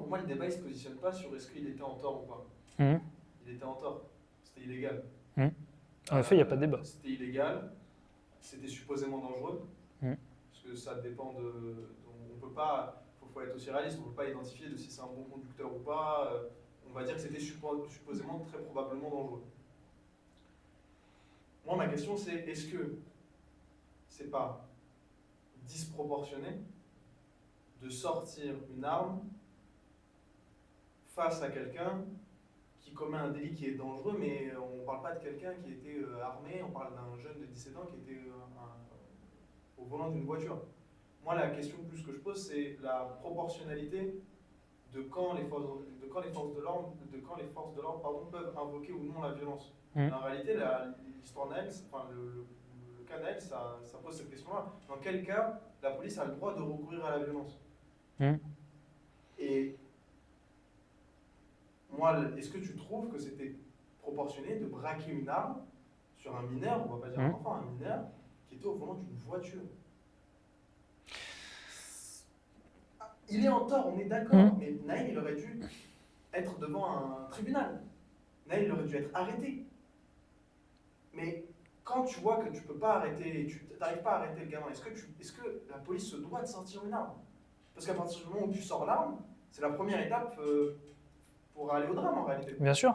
pour moi, le débat, il se positionne pas sur est-ce qu'il était en tort ou pas. Mhm. Il était en tort. C'était illégal. Mhm. En effet, il n'y a pas de débat. C'était illégal. C'était supposément dangereux. Mhm. Parce que ça dépend de. On peut pas. Faut être aussi réaliste. On ne peut pas identifier de si c'est un bon conducteur ou pas. On va dire que c'était supposément très probablement dangereux. Moi, ma question, c'est est-ce que c'est pas disproportionné de sortir une arme face à quelqu'un qui commet un délit qui est dangereux, mais on ne parle pas de quelqu'un qui était armé, on parle d'un jeune de 17 ans qui était au volant d'une voiture. Moi, la question plus que je pose, c'est la proportionnalité de quand les forces de l'ordre peuvent invoquer ou non la violence. En réalité, l'histoire Naël, enfin, le cas Naël, ça pose cette question-là. Dans quel cas la police a le droit de recourir à la violence? Et moi, est-ce que tu trouves que c'était proportionné de braquer une arme sur un mineur, on va pas dire un enfant, un mineur, qui était au volant d'une voiture? Il est en tort, on est d'accord, mais Naël, il aurait dû être devant un tribunal. Naël, il aurait dû être arrêté. Mais quand tu vois que tu peux pas arrêter, tu n'arrives pas à arrêter le gamin, est-ce que la police se doit de sortir une arme? Parce qu'à partir du moment où tu sors l'arme, c'est la première étape pour aller au drame en réalité. Bien sûr.